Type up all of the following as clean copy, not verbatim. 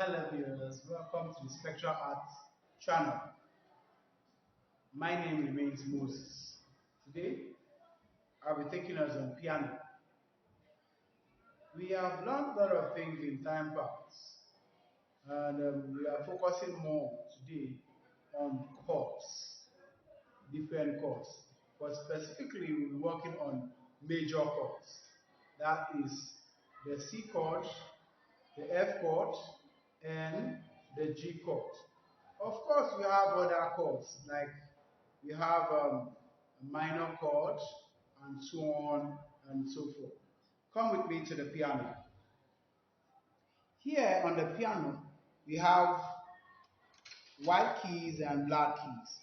Hello viewers, welcome to the Spectral Arts channel. My name remains Moses. Today, I'll be taking us on piano. We have learned a lot of things in time past, and we are focusing more today on chords, different chords. But specifically, we'll be working on major chords. That is the C chord, the F chord, and the G chord. Of course, we have other chords like we have a minor chord and so on and so forth. Come with me to the piano. Here on the piano, we have white keys and black keys.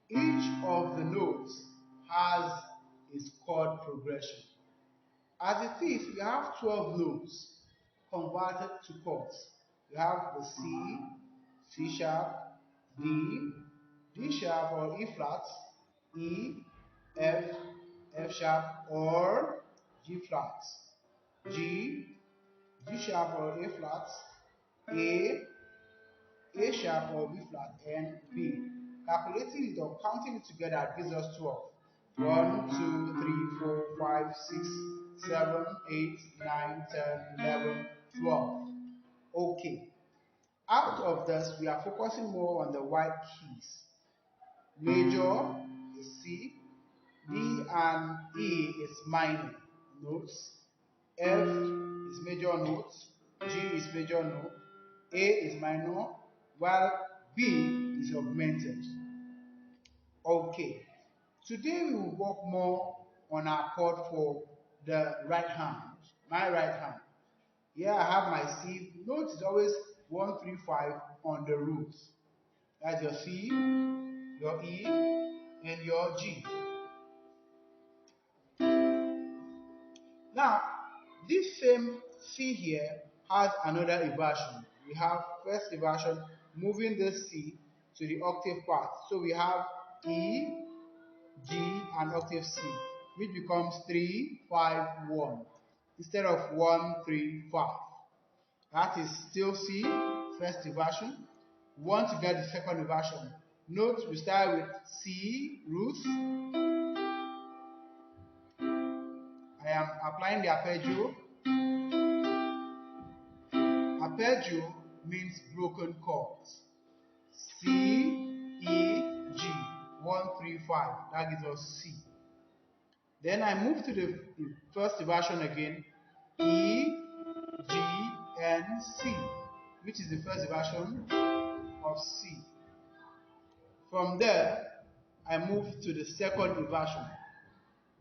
Each of the notes has its chord progression. As it is, we have 12 notes converted to chords. We have the C, C sharp, D, D sharp or E flat, E, F, F sharp or G flat, G, G sharp or A flat, A sharp or B flat, and B. Calculating it or counting it together gives us 12. 1, 2, 3, 4, 5, 6, 7, 8, 9, 10, 11, 12. Okay. Out of this, we are focusing more on the white keys. Major is C, D and E is minor notes, F is major notes, G is major note, A is minor, while B is augmented. Okay, today we will work more on our chord for the right hand, my right hand. Here I have my C. Note is always 1, 3, 5 on the roots. That's your C, your E, and your G. Now, this same C here has another inversion. We have first inversion moving this C to the octave part. So we have E, G, and octave C, which becomes 3, 5, 1 instead of 1, 3, 5. That is still C, first inversion. We want to get the second inversion. Note we start with C, root. I am applying the arpeggio. Arpeggio means broken chords. C, E, G. 1, 3, 5. That gives us C. Then I move to the first inversion again. E, G, and C, which is the first inversion of C. From there, I move to the second inversion.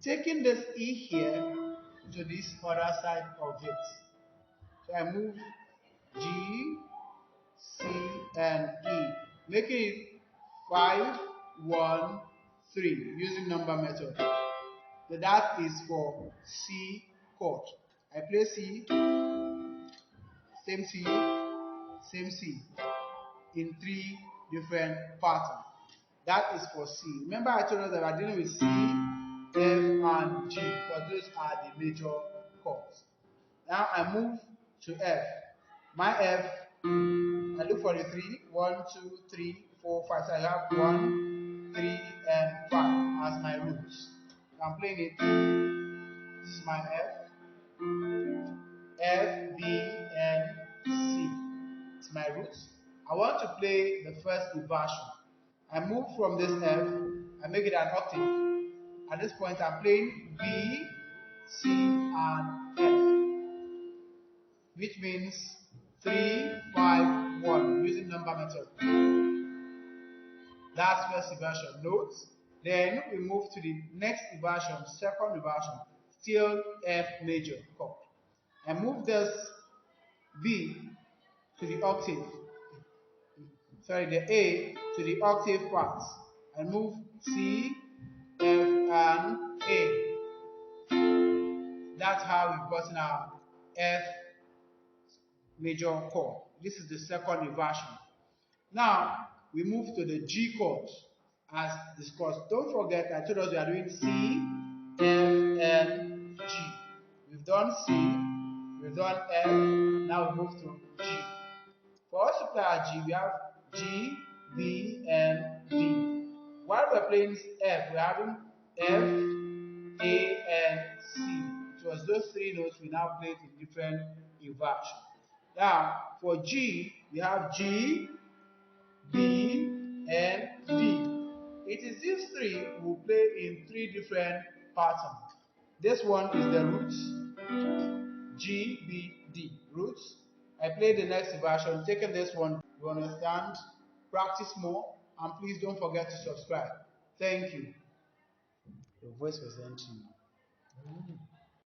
Taking this E here to this other side of it. So I move G, C, and E, making it 5, 1, 3 using number method. So that is for C chord. I play C, same C, same C in 3 different patterns. That is for C. Remember I told us that we're dealing with C, F, and G because those are the major chords. Now I move to F. My F, I look for the 3. 1, 2, 3, 4, 5. So I have 1, 3, and 5 as my roots. I'm playing it. This is my F, F, B, and C. It's my roots. I want to play the first inversion. I move from this F, I make it an octave. At this point, I'm playing B, C, and F, which means 3, 5, 1, using number method. That's first inversion. Notes. Then we move to the next inversion, second inversion, still F major chord. I move this B to the octave, the A to the octave part. I move C, F, and A. That's how we've gotten our F major chord. This is the second inversion. Now, we move to the G chord as discussed. Don't forget, I told us we are doing C, F, and G. We've done C, we've done F, now we move to G. For us multiply our G, we have G, B, and D. While we're playing F, we're having F, A, and C. It was those three notes we now played in different inversion. Now, for G, we have G, B, and D. It is these three we will play in three different patterns. This one is the roots, G, B, D, roots. I played the next version, taking this one, you understand, practice more, and please don't forget to subscribe. Thank you. Your voice was empty.